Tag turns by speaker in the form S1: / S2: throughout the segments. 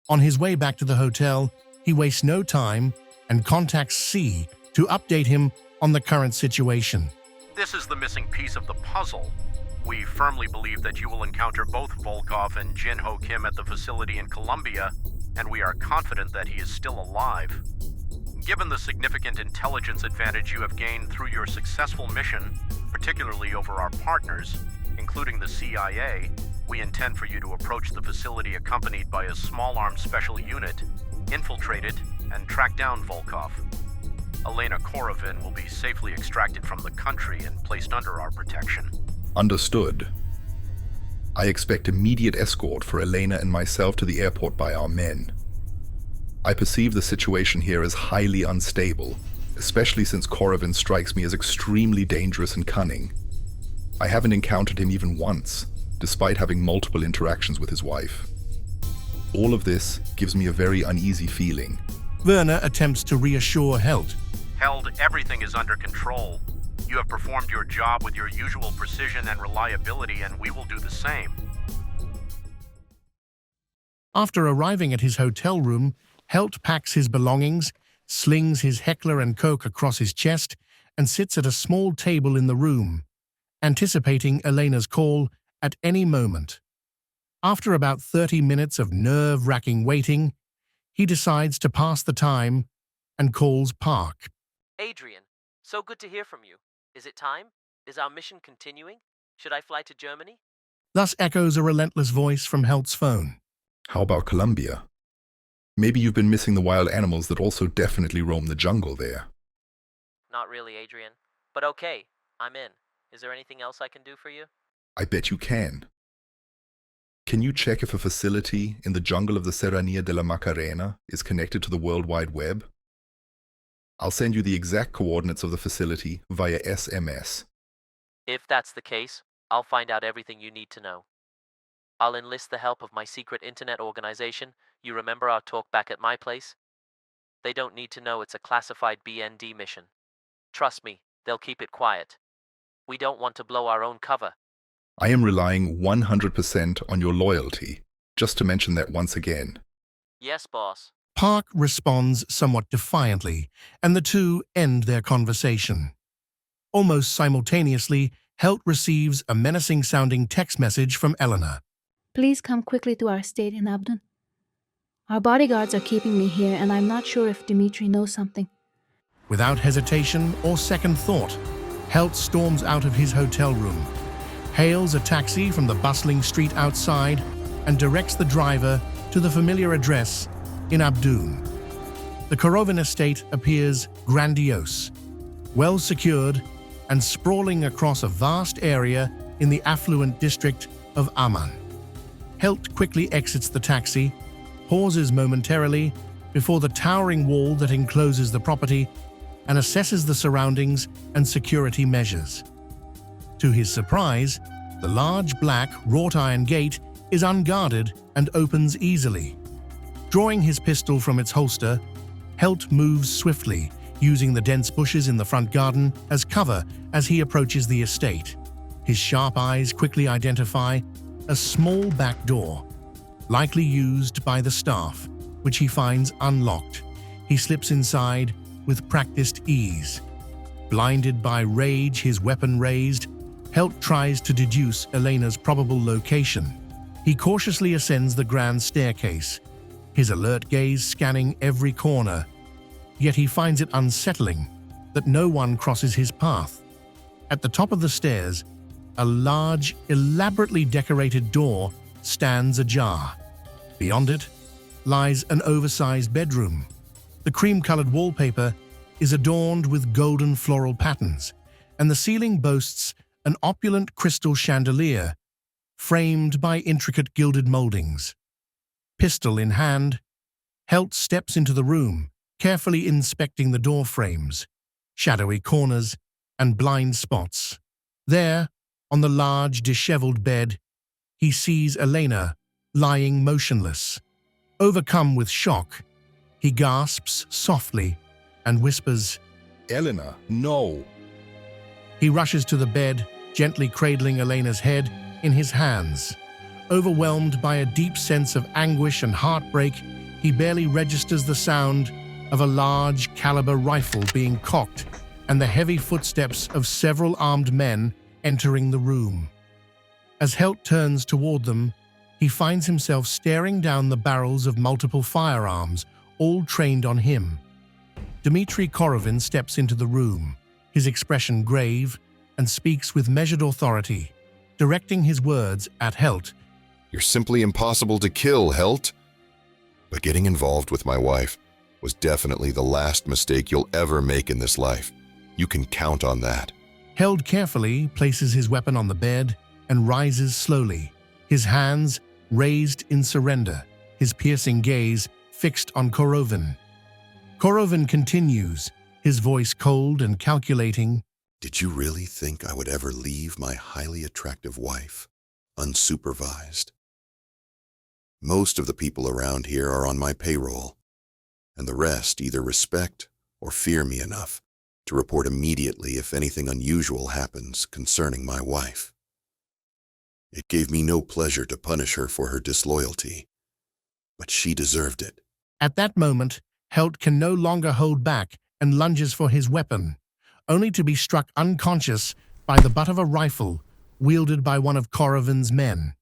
S1: On his way back to the hotel, he wastes no time and contacts C to update him on the current situation.
S2: This is the missing piece of the puzzle. We firmly believe that you will encounter both Volkov and Jin Ho Kim at the facility in Colombia, and we are confident that he is still alive. Given the significant intelligence advantage you have gained through your successful mission, particularly over our partners, including the CIA, we intend for you to approach the facility accompanied by a small-armed special unit, infiltrate it, and track down Volkov. Elena Korovin will be safely extracted from the country and placed under our protection.
S3: Understood. I expect immediate escort for Elena and myself to the airport by our men. I perceive the situation here as highly unstable, especially since Korovin strikes me as extremely dangerous and cunning. I haven't encountered him even once, despite having multiple interactions with his wife. All of this gives me a very uneasy feeling.
S1: Werner attempts to reassure Helt.
S2: Held, everything is under control. You have performed your job with your usual precision and reliability, and we will do the same.
S1: After arriving at his hotel room, Helt packs his belongings, slings his Heckler & Koch across his chest, and sits at a small table in the room, anticipating Elena's call at any moment. After about 30 minutes of nerve-wracking waiting, he decides to pass the time and calls Park.
S4: Adrian, so good to hear from you. Is it time? Is our mission continuing? Should I fly to Germany?
S1: Thus echoes a relentless voice from Helt's phone.
S3: How about Colombia? Maybe you've been missing the wild animals that also definitely roam the jungle there.
S4: Not really, Adrian. But okay, I'm in. Is there anything else I can do for you?
S3: I bet you can. Can you check if a facility in the jungle of the Serranía de la Macarena is connected to the World Wide Web? I'll send you the exact coordinates of the facility via SMS.
S4: If that's the case, I'll find out everything you need to know. I'll enlist the help of my secret internet organization. You remember our talk back at my place? They don't need to know it's a classified BND mission. Trust me, they'll keep it quiet. We don't want to blow our own cover.
S3: I am relying 100% on your loyalty, just to mention that once again.
S4: Yes, boss.
S1: Park responds somewhat defiantly, and the two end their conversation. Almost simultaneously, Helt receives a menacing-sounding text message from Elena.
S5: Please come quickly to our estate in Abdon. Our bodyguards are keeping me here, and I'm not sure if Dmitri knows something.
S1: Without hesitation or second thought, Helt storms out of his hotel room, hails a taxi from the bustling street outside, and directs the driver to the familiar address in Abdon. The Korovin estate appears grandiose, well secured, and sprawling across a vast area in the affluent district of Amman. Helt quickly exits the taxi, pauses momentarily before the towering wall that encloses the property, and assesses the surroundings and security measures. To his surprise, the large black wrought-iron gate is unguarded and opens easily. Drawing his pistol from its holster, Helt moves swiftly, using the dense bushes in the front garden as cover as he approaches the estate. His sharp eyes quickly identify a small back door, likely used by the staff, which he finds unlocked. He slips inside with practiced ease. Blinded by rage, his weapon raised, Helt tries to deduce Elena's probable location. He cautiously ascends the grand staircase, his alert gaze scanning every corner, yet he finds it unsettling that no one crosses his path. At the top of the stairs, a large, elaborately decorated door stands ajar. Beyond it lies an oversized bedroom. The cream-colored wallpaper is adorned with golden floral patterns, and the ceiling boasts an opulent crystal chandelier framed by intricate gilded moldings. Pistol in hand, Helt steps into the room, carefully inspecting the door frames, shadowy corners, and blind spots. There, on the large, disheveled bed, he sees Elena lying motionless. Overcome with shock, he gasps softly and whispers,
S3: Elena, no!
S1: He rushes to the bed, gently cradling Elena's head in his hands. Overwhelmed by a deep sense of anguish and heartbreak, he barely registers the sound of a large caliber rifle being cocked and the heavy footsteps of several armed men entering the room. As Helt turns toward them, he finds himself staring down the barrels of multiple firearms, all trained on him. Dmitry Korovin steps into the room, his expression grave, and speaks with measured authority, directing his words at Helt.
S6: You're simply impossible to kill, Helt. But getting involved with my wife was definitely the last mistake you'll ever make in this life. You can count on that.
S1: Helt carefully places his weapon on the bed and rises slowly, his hands raised in surrender, his piercing gaze fixed on Korovin. Korovin continues, his voice cold and calculating.
S6: Did you really think I would ever leave my highly attractive wife unsupervised? Most of the people around here are on my payroll, and the rest either respect or fear me enough to report immediately if anything unusual happens concerning my wife. It gave me no pleasure to punish her for her disloyalty, but she deserved it.
S1: At that moment, Helt can no longer hold back and lunges for his weapon, only to be struck unconscious by the butt of a rifle wielded by one of Korovin's men.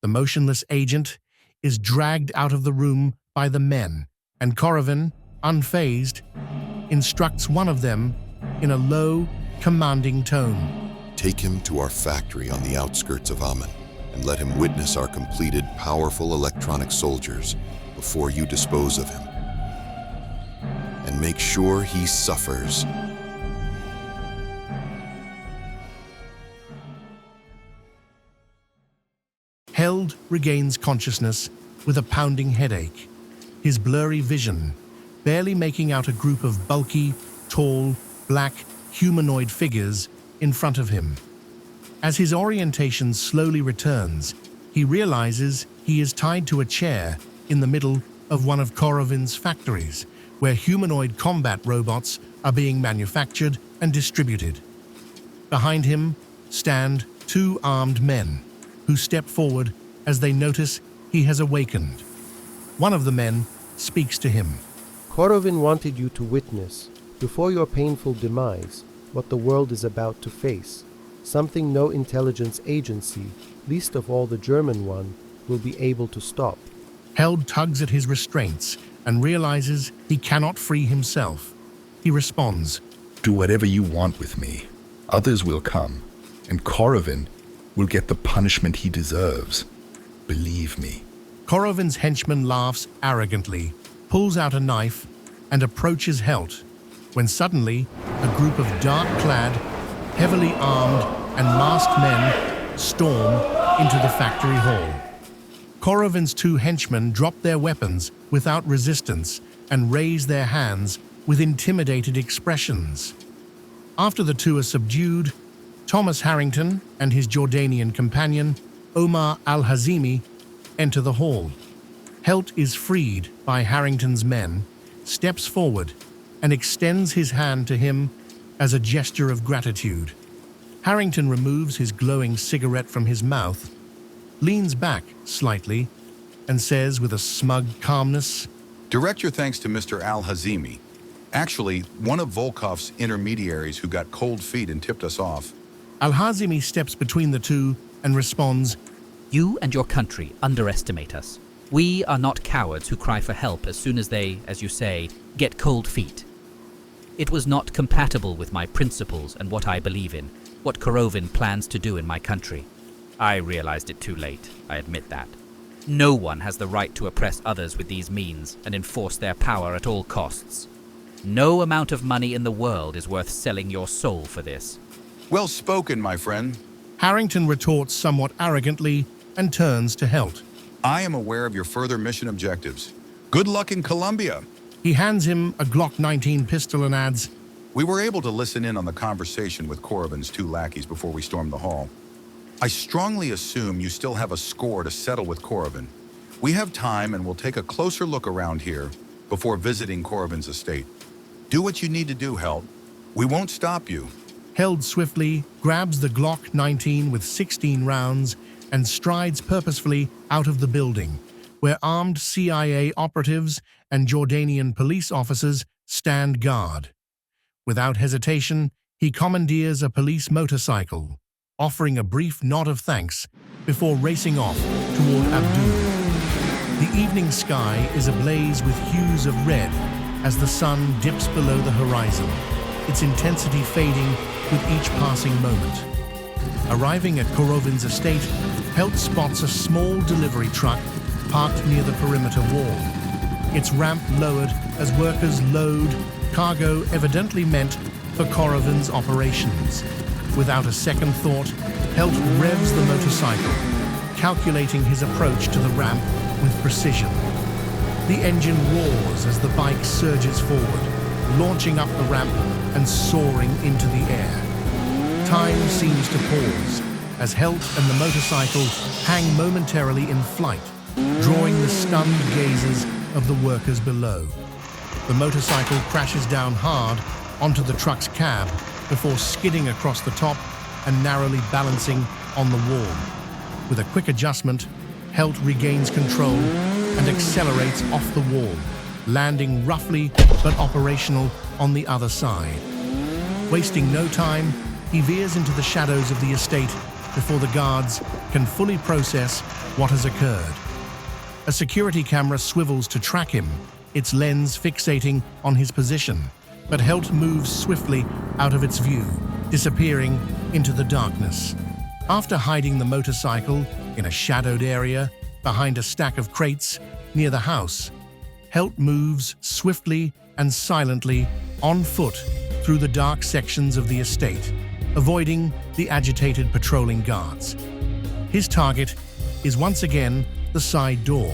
S1: The motionless agent is dragged out of the room by the men, and Korovin, unfazed, instructs one of them in a low, commanding tone.
S6: Take him to our factory on the outskirts of Amen and let him witness our completed powerful electronic soldiers before you dispose of him. And make sure he suffers.
S1: Held regains consciousness with a pounding headache, his blurry vision barely making out a group of bulky, tall, black, humanoid figures in front of him. As his orientation slowly returns, he realizes he is tied to a chair in the middle of one of Korovin's factories, where humanoid combat robots are being manufactured and distributed. Behind him stand two armed men, who step forward as they notice he has awakened. One of the men speaks to him.
S7: Korovin wanted you to witness, before your painful demise, what the world is about to face, something no intelligence agency, least of all the German one, will be able to stop.
S1: Held tugs at his restraints and realizes he cannot free himself. He responds,
S3: Do whatever you want with me. Others will come, and Korovin will get the punishment he deserves. Believe me.
S1: Korovin's henchman laughs arrogantly, pulls out a knife, and approaches Helt, when suddenly a group of dark-clad, heavily armed, and masked men storm into the factory hall. Korovin's two henchmen drop their weapons without resistance and raise their hands with intimidated expressions. After the two are subdued, Thomas Harrington and his Jordanian companion, Omar al-Hazimi, enter the hall. Helt is freed by Harrington's men, steps forward, and extends his hand to him as a gesture of gratitude. Harrington removes his glowing cigarette from his mouth, leans back slightly, and says with a smug calmness,
S8: Direct your thanks to Mr. Al-Hazimi. Actually, one of Volkov's intermediaries who got cold feet and tipped us off.
S1: Al-Hazimi steps between the two and responds,
S9: You and your country underestimate us. We are not cowards who cry for help as soon as they, as you say, get cold feet. It was not compatible with my principles and what I believe in, what Korovin plans to do in my country. I realized it too late, I admit that. No one has the right to oppress others with these means and enforce their power at all costs. No amount of money in the world is worth selling your soul for this.
S8: Well spoken, my friend.
S1: Harrington retorts somewhat arrogantly and turns to Helt.
S8: I am aware of your further mission objectives. Good luck in Colombia.
S1: He hands him a Glock 19 pistol and adds,
S8: We were able to listen in on the conversation with Korovin's two lackeys before we stormed the hall. I strongly assume you still have a score to settle with Korovin. We have time and we'll take a closer look around here before visiting Korovin's estate. Do what you need to do, Helt. We won't stop you.
S1: Held swiftly, grabs the Glock 19 with 16 rounds and strides purposefully out of the building, where armed CIA operatives and Jordanian police officers stand guard. Without hesitation, he commandeers a police motorcycle, offering a brief nod of thanks before racing off toward Abdul. The evening sky is ablaze with hues of red as the sun dips below the horizon, its intensity fading with each passing moment. Arriving at Korovin's estate, Helt spots a small delivery truck parked near the perimeter wall. Its ramp lowered as workers load cargo evidently meant for Korovin's operations. Without a second thought, Helt revs the motorcycle, calculating his approach to the ramp with precision. The engine roars as the bike surges forward, launching up the ramp and soaring into the air. Time seems to pause as Helt and the motorcycle hang momentarily in flight, drawing the stunned gazes of the workers below. The motorcycle crashes down hard onto the truck's cab before skidding across the top and narrowly balancing on the wall. With a quick adjustment, Helt regains control and accelerates off the wall, landing roughly but operational on the other side. Wasting no time, he veers into the shadows of the estate before the guards can fully process what has occurred. A security camera swivels to track him, its lens fixating on his position, but Helt moves swiftly out of its view, disappearing into the darkness. After hiding the motorcycle in a shadowed area behind a stack of crates near the house, Helt moves swiftly and silently on foot through the dark sections of the estate, avoiding the agitated patrolling guards. His target is once again the side door,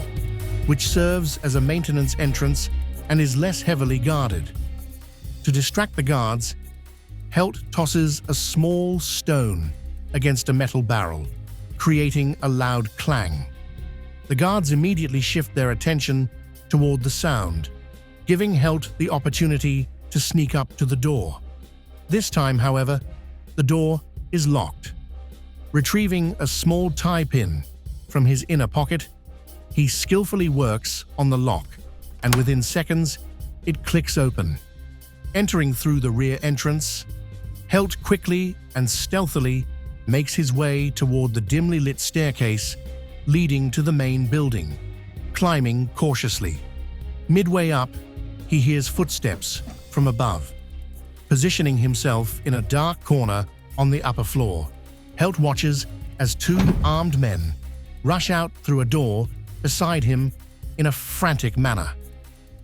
S1: which serves as a maintenance entrance and is less heavily guarded. To distract the guards, Helt tosses a small stone against a metal barrel, creating a loud clang. The guards immediately shift their attention toward the sound, giving Helt the opportunity to sneak up to the door. This time, however, the door is locked. Retrieving a small tie pin from his inner pocket, he skillfully works on the lock, and within seconds, it clicks open. Entering through the rear entrance, Helt quickly and stealthily makes his way toward the dimly lit staircase leading to the main building, climbing cautiously. Midway up, he hears footsteps from above. Positioning himself in a dark corner on the upper floor, Helt watches as two armed men rush out through a door beside him in a frantic manner.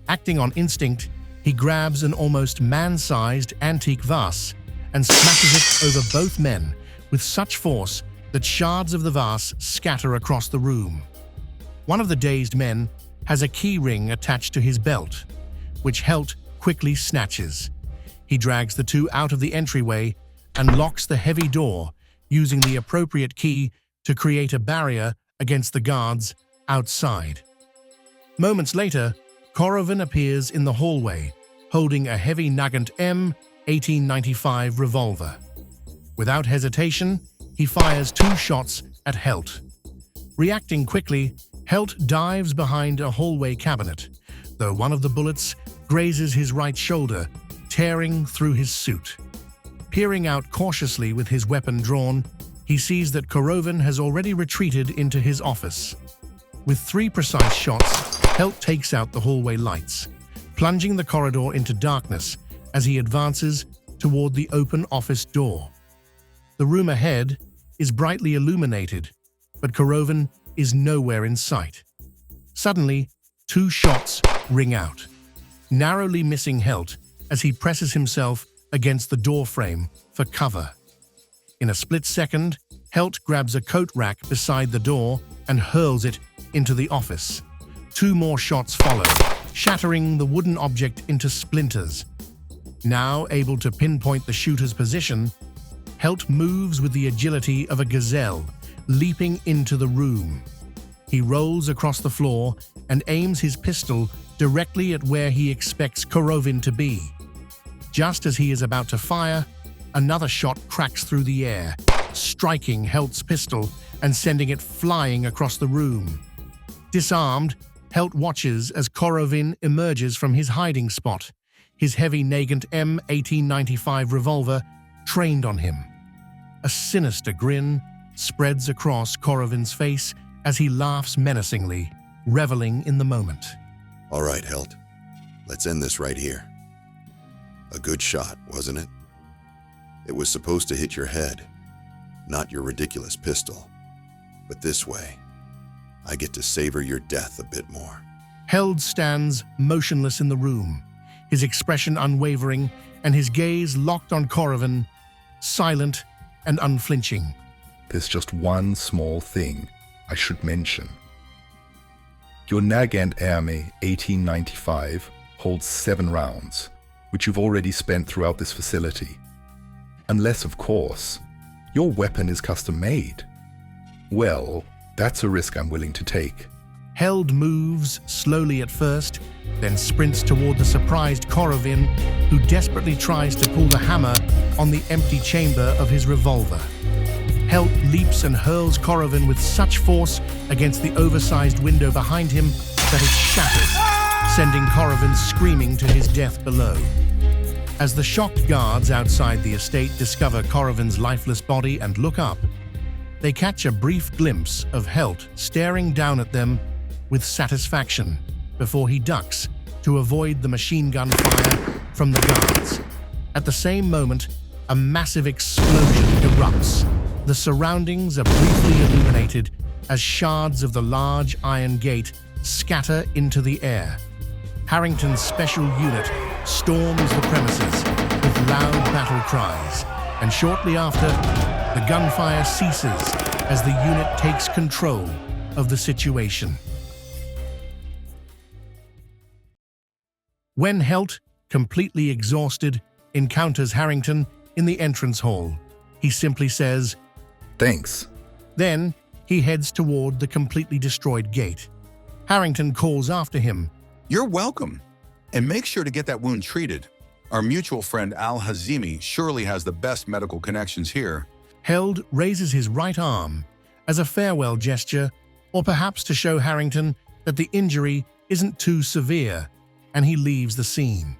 S1: Acting on instinct, he grabs an almost man-sized antique vase and smashes it over both men with such force that shards of the vase scatter across the room. One of the dazed men has a key ring attached to his belt, which Helt quickly snatches. He drags the two out of the entryway and locks the heavy door, using the appropriate key to create a barrier against the guards outside. Moments later, Korovin appears in the hallway, holding a heavy Nagant M1895 revolver. Without hesitation, he fires 2 shots at Helt. Reacting quickly, Helt dives behind a hallway cabinet, though one of the bullets grazes his right shoulder, tearing through his suit. Peering out cautiously with his weapon drawn, he sees that Korovin has already retreated into his office. With 3 precise shots, Helt takes out the hallway lights, plunging the corridor into darkness as he advances toward the open office door. The room ahead is brightly illuminated, but Korovin is nowhere in sight. Suddenly, 2 shots ring out, narrowly missing Helt as he presses himself against the doorframe for cover. In a split second, Helt grabs a coat rack beside the door and hurls it into the office. 2 more shots follow, shattering the wooden object into splinters. Now able to pinpoint the shooter's position, Helt moves with the agility of a gazelle, leaping into the room. He rolls across the floor and aims his pistol directly at where he expects Korovin to be. Just as he is about to fire, another shot cracks through the air, striking Helt's pistol and sending it flying across the room. Disarmed, Helt watches as Korovin emerges from his hiding spot, his heavy Nagant M1895 revolver trained on him. A sinister grin spreads across Korovin's face as he laughs menacingly, reveling in the moment.
S6: All right, Helt. Let's end this right here. A good shot, wasn't it? It was supposed to hit your head, not your ridiculous pistol. But this way, I get to savor your death a bit more.
S1: Held stands motionless in the room, his expression unwavering and his gaze locked on Korovin, silent and unflinching.
S3: There's just one small thing I should mention. Your Nagant Army 1895 holds 7 rounds, which you've already spent throughout this facility. Unless, of course, your weapon is custom-made. Well, that's a risk I'm willing to take.
S1: Held moves slowly at first, then sprints toward the surprised Korovin, who desperately tries to pull the hammer on the empty chamber of his revolver. Helt leaps and hurls Korovin with such force against the oversized window behind him that it shatters, sending Korovin screaming to his death below. As the shocked guards outside the estate discover Korovin's lifeless body and look up, they catch a brief glimpse of Helt staring down at them with satisfaction before he ducks to avoid the machine gun fire from the guards. At the same moment, a massive explosion erupts. The surroundings are briefly illuminated as shards of the large iron gate scatter into the air. Harrington's special unit storms the premises with loud battle cries, and shortly after, the gunfire ceases as the unit takes control of the situation. When Helt, completely exhausted, encounters Harrington in the entrance hall, he simply says,
S3: Thanks.
S1: Then he heads toward the completely destroyed gate. Harrington calls after him.
S8: You're welcome. And make sure to get that wound treated. Our mutual friend Al-Hazimi surely has the best medical connections here.
S1: Held raises his right arm as a farewell gesture, or perhaps to show Harrington that the injury isn't too severe, and he leaves the scene.